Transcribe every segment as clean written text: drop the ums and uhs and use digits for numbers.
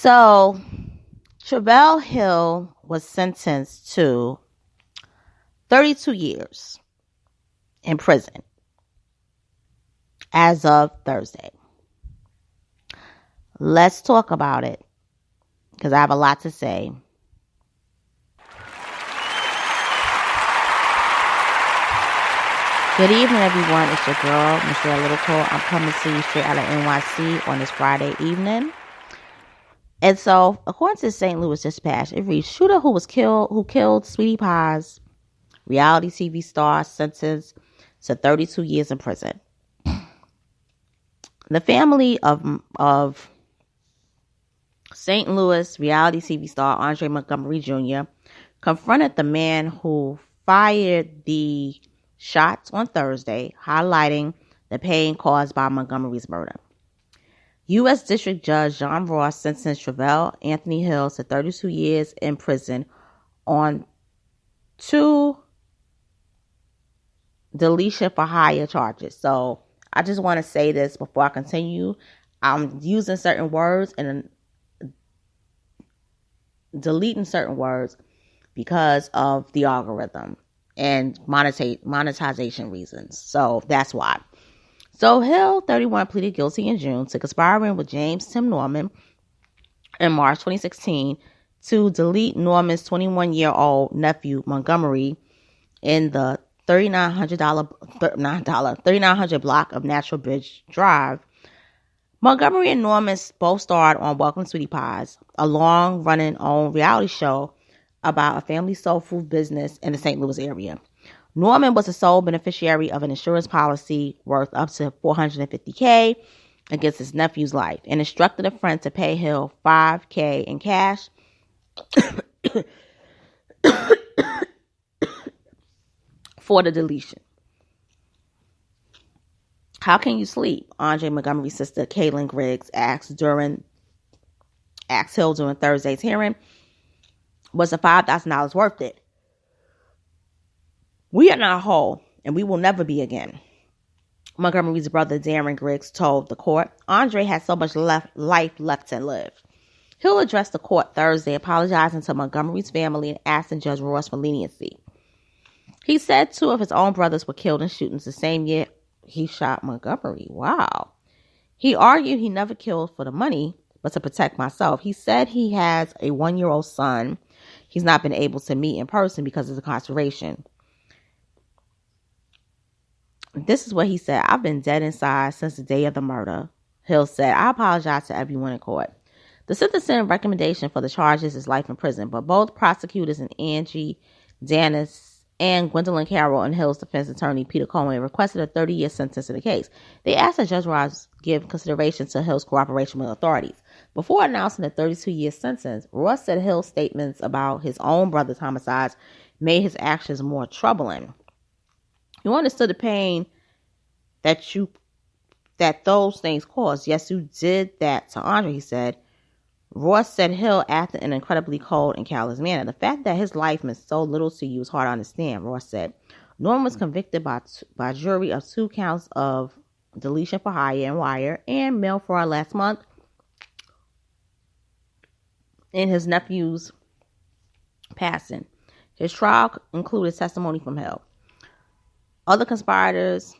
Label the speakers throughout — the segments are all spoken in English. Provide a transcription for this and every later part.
Speaker 1: So, Travell was sentenced to 32 years in prison as of Thursday. Let's talk about it because I have a lot to say. Good evening, everyone. It's your girl, Michelle Littlecourt. I'm coming to you straight out of NYC on this Friday evening. And so, according to the St. Louis Dispatch, it reads, shooter who killed sweetiepies, reality TV star, sentenced to 32 years in prison. The family of St. Louis reality TV star Andre Montgomery Jr. confronted the man who fired the shots on Thursday, highlighting the pain caused by Montgomery's murder. U.S. District Judge John Ross sentenced Travell Anthony Hill to 32 years in prison on 2 deletion for hire charges. So I just want to say this before I continue. I'm using certain words and deleting certain words because of the algorithm and monetization reasons. So that's why. So Hill, 31, pleaded guilty in June to conspiring with James timnorman in March 2016 to delete Norman's 21-year-old nephew Montgomery in the $3,900 block of Natural Bridge Drive. Montgomery and Norman both starred on Welcome Sweetie Pies, a long-running own reality show about a family soul food business in the St. Louis area. Norman was the sole beneficiary of an insurance policy worth up to $450K against his nephew's life and instructed a friend to pay Hill $5K in cash for the deletion. How can you sleep? Andre Montgomery's sister, Caitlin Griggs, asked Hill during Thursday's hearing. Was the $5,000 worth it? We are not whole, and we will never be again, Montgomery's brother Darren Griggs told the court. Andre had so much life left to live. Hill addressed the court Thursday, apologizing to Montgomery's family and asking Judge Ross for leniency. He said 2 of his own brothers were killed in shootings the same year he shot Montgomery. Wow. He argued he never killed for the money, but to protect myself. He said he has a 1-year-old son he's not been able to meet in person because of incarceration. This is what he said. I've been dead inside since the day of the murder. Hill said, I apologize to everyone in court. The sentencing recommendation for the charges is life in prison, but both prosecutors and Angie Danis and Gwendolyn Carroll and Hill's defense attorney Peter Coleman requested a 30-year sentence in the case. They asked that Judge Ross give consideration to Hill's cooperation with authorities. Before announcing the 32-year sentence, Ross said Hill's statements about his own brother's homicides made his actions more troubling. You understood the pain that those things caused. Yes, you did that to Andre, he said. Ross said Hill acted in an incredibly cold and callous manner. The fact that his life meant so little to you is hard to understand, Ross said. Norman was convicted by jury of 2 counts of deletion for hire and wire and mail fraud last month in his nephew's passing. His trial included testimony from Hill. Other conspirators,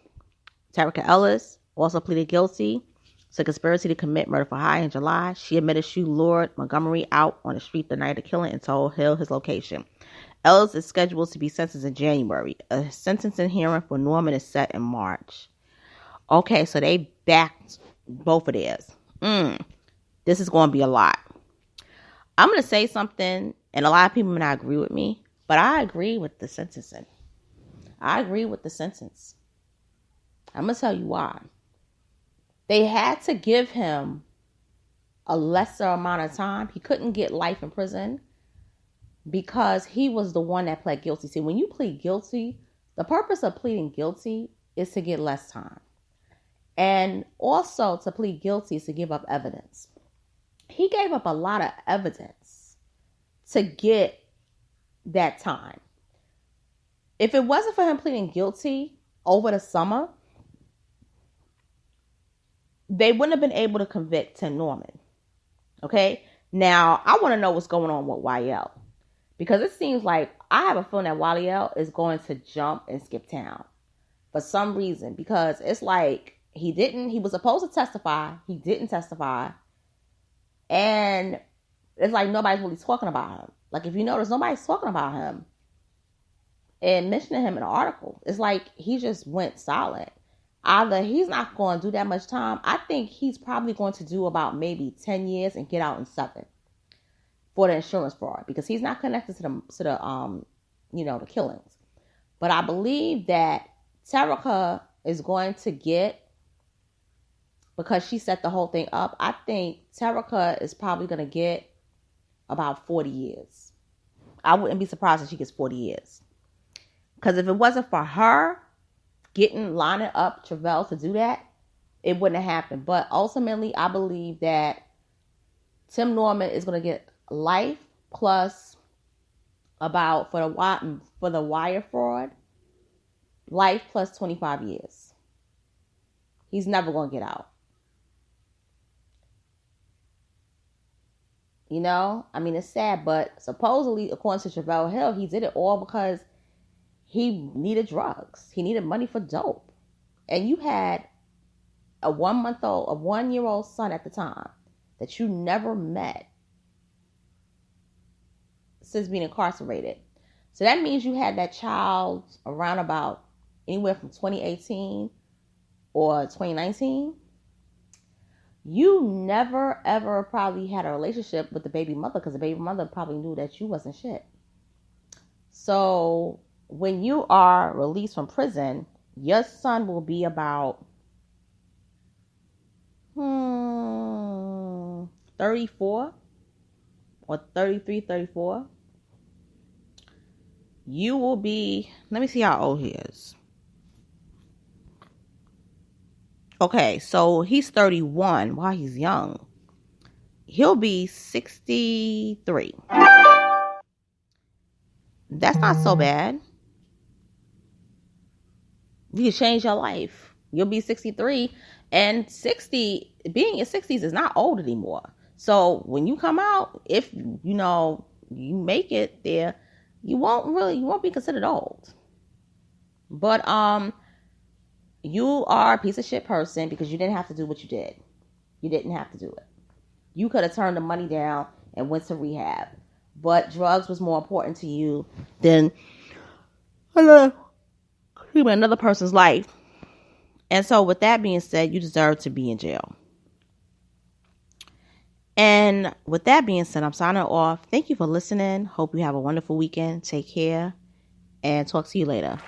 Speaker 1: Tericaellis, also pleaded guilty to conspiracy to commit murder for hire in July. She admitted she lured Montgomery out on the street the night of the killing and told Hill his location. Ellis is scheduled to be sentenced in January. A sentencing hearing for Norman is set in March. Okay, so they backed both of theirs. This is going to be a lot. I'm going to say something, and a lot of people may not agree with me, but I agree with the sentencing. I agree with the sentence. I'm going to tell you why. They had to give him a lesser amount of time. He couldn't get life in prison because he was the one that pled guilty. See, when you plead guilty, the purpose of pleading guilty is to get less time. And also to plead guilty is to give up evidence. He gave up a lot of evidence to get that time. If it wasn't for him pleading guilty over the summer, they wouldn't have been able to convict Tim Norman. Okay? Now, I want to know what's going on with YL. Because it seems like I have a feeling that YL is going to jump and skip town. For some reason. Because it's like he was supposed to testify. He didn't testify. And it's like nobody's really talking about him. Like if you notice, nobody's talking about him and mentioning him in the article. It's like he just went silent. Either he's not going to do that much time. I think he's probably going to do about maybe 10 years and get out in 7 for the insurance fraud, because he's not connected to the killings. But I believe that Terica is going to get, because she set the whole thing up, I think Terica is probably going to get about 40 years. I wouldn't be surprised if she gets 40 years. Because if it wasn't for her lining up Travell to do that, it wouldn't have happened. But ultimately, I believe that Tim Norman is going to get life plus about, for the wire fraud, life plus 25 years. He's never going to get out. You know, I mean, it's sad, but supposedly, according to Travellhill, he did it all because he needed drugs. He needed money for dope. And you had a 1-year-old son at the time that you never met since being incarcerated. So that means you had that child around about anywhere from 2018 or 2019. You never, ever probably had a relationship with the baby mother, because the baby mother probably knew that you wasn't shit. So when you are released from prison, your son will be about 34 or 33, 34. You will be, let me see how old he is. Okay, so he's 31 while he's young. He'll be 63. That's not so bad. You can change your life. You'll be 63. And 60, being in 60s is not old anymore. So when you come out, if you make it there, you won't be considered old. But you are a piece of shit person because you didn't have to do what you did. You didn't have to do it. You could have turned the money down and went to rehab. But drugs was more important to you than another person's life. And so with that being said, you deserve to be in jail. And with that being said, I'm signing off. Thank you for listening. Hope you have a wonderful weekend. Take care and talk to you later.